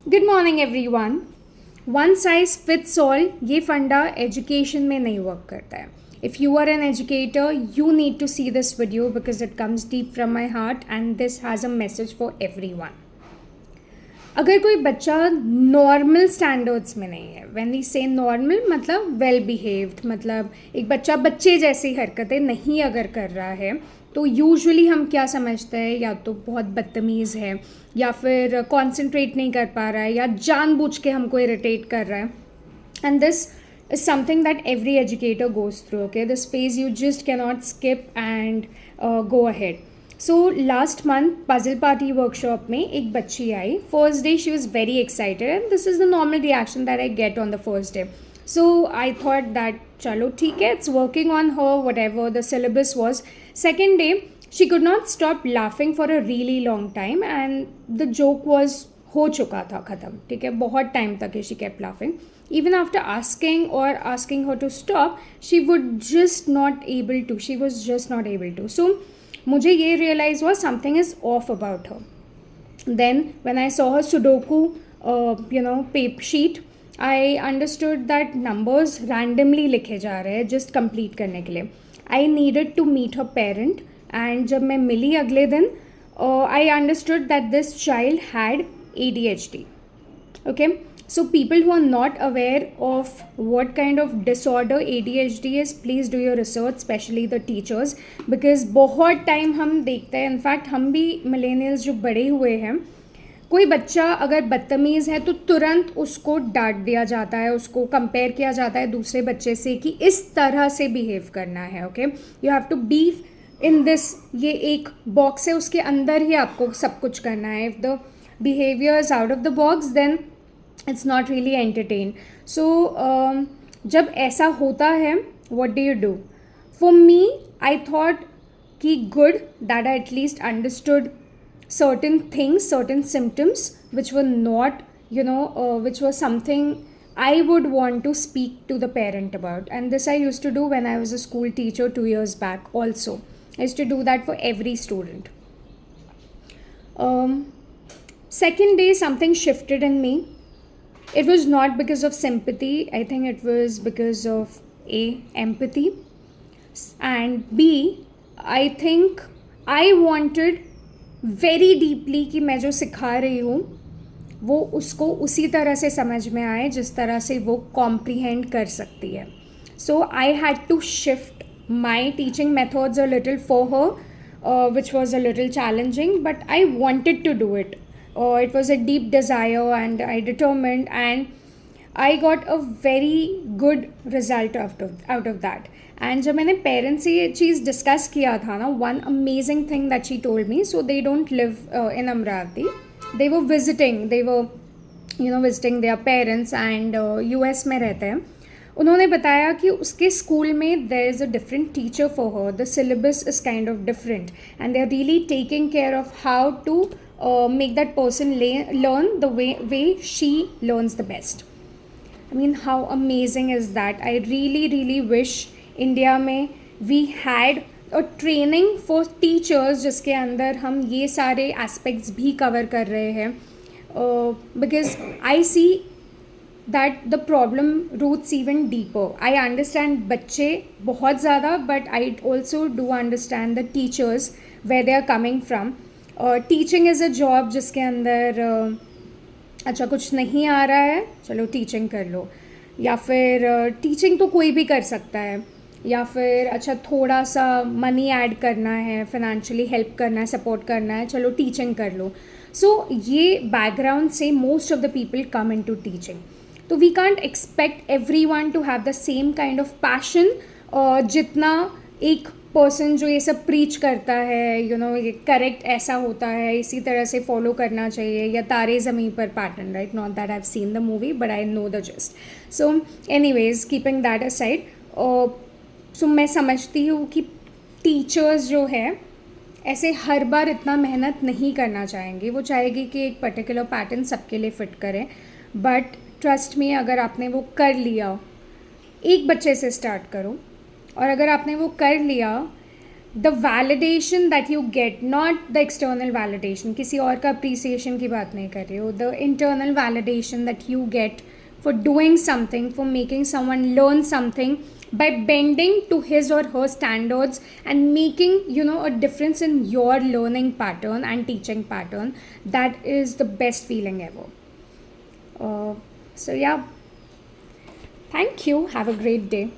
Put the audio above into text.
Good morning everyone. One size fits all ये funda education में नहीं वर्क करता है. If you are an educator you need to see this video because it comes deep from my heart and this has a message for every one. अगर कोई बच्चा normal standards में नहीं है, व्हेन वी से नॉर्मल मतलब well behaved, मतलब एक बच्चा बच्चे जैसी हरकतें नहीं अगर कर रहा है तो यूजुअली हम क्या समझते हैं, या तो बहुत बदतमीज़ है या फिर कॉन्सेंट्रेट नहीं कर पा रहा है या जानबूझ के हमको इरिटेट कर रहा है. And this is something that every educator goes through. Okay, this phase you just cannot skip and go ahead. So last month puzzle party workshop में एक बच्ची आई. First day she was very excited and this is the normal reaction that I get on the first day. So I thought that चलो ठीक है, it's working on her whatever the syllabus was. Second day she could not stop laughing for a really long time and the joke was हो चुका था ख़त्म. ठीक है, बहुत टाइम तक ही she kept laughing. Even after asking her to stop, she would just not able to. She was just not able to. So मुझे ये realize हुआ something is off about her. Then when I saw her Sudoku, paper sheet, I understood that numbers randomly लिखे जा रहे हैं just complete करने के लिए. I needed to meet her parent and जब मैं मिली अगले दिन, I understood that this child had ADHD. Okay. So people who are not aware of what kind of disorder ADHD is, please do your research, especially the teachers, because बहुत time हम देखते हैं, in fact हम भी millennials जो बड़े हुए हैं, कोई बच्चा अगर बदतमीज़ है तो तुरंत उसको डांट दिया जाता है, उसको कंपेयर किया जाता है दूसरे बच्चे से कि इस तरह से बिहेव करना है. Okay, you have to be in this, ये एक बॉक्स है, उसके अंदर ही आपको सब कुछ करना है. If the behaviour is out of the box then it's not really entertain. So जब ऐसा होता है what do you do? For me I thought कि good that I at least understood certain things, certain symptoms which were not, which was something I would want to speak to the parent about. And this I used to do when I was a school teacher 2 years back also. I used to do that for every student. Second day something shifted in me. It was not because of sympathy. I think it was because of A, empathy, and B, I think I wanted very deeply कि मैं जो सिखा रही हूँ वो उसको उसी तरह से समझ में आए जिस तरह से वो कॉम्प्रीहेंड कर सकती है. So I had to shift my teaching methods a little for her, which was a little challenging, but I wanted to do it. It was a deep desire and I determined and I got a very good result out of that. And जब मैंने parents से ये चीज़ discuss किया था ना, one amazing thing that she told me. So they don't live in Amravati. They were visiting their parents and US में रहते हैं. उन्होंने बताया कि उसके स्कूल में there is a different teacher for her, the syllabus is kind of different and they are really taking care of how to make that person learn the way she learns the best. I mean, how amazing is that? I really, really wish India में we had a training for teachers जिसके अंदर हम ये सारे aspects भी cover कर रहे हैं. Because I see that the problem roots even deeper. I understand बच्चे बहुत ज़्यादा, but I also do understand the teachers where they are coming from. Teaching is a job जिसके अंदर अच्छा कुछ नहीं आ रहा है, चलो टीचिंग कर लो, या फिर टीचिंग तो कोई भी कर सकता है, या फिर अच्छा थोड़ा सा मनी ऐड करना है, फाइनेंशियली हेल्प करना है, सपोर्ट करना है, चलो टीचिंग कर लो. सो ये बैकग्राउंड से most of the people come into teaching. तो we can't expect everyone to have the same kind of passion जितना एक पर्सन जो ये सब प्रीच करता है, ये करेक्ट ऐसा होता है, इसी तरह से फॉलो करना चाहिए, या Taare Zameen Par pattern, right? Not that I have seen the movie but I know the gist. So anyways, keeping that aside, so मैं समझती हूँ कि टीचर्स जो है ऐसे हर बार इतना मेहनत नहीं करना चाहेंगे. वो चाहेगी कि एक पर्टिकुलर पैटर्न सबके लिए फ़िट करें, बट ट्रस्ट मी, अगर आपने वो कर लिया, एक बच्चे से स्टार्ट करो, और अगर आपने वो कर लिया the validation that you get, not the external validation, किसी और का appreciation की बात नहीं कर रही हूँ, the internal validation that you get for doing something, for making someone learn something by bending to his or her standards and making, you know, a difference in your learning pattern and teaching pattern. That is the best feeling ever. So yeah, thank you, have a great day.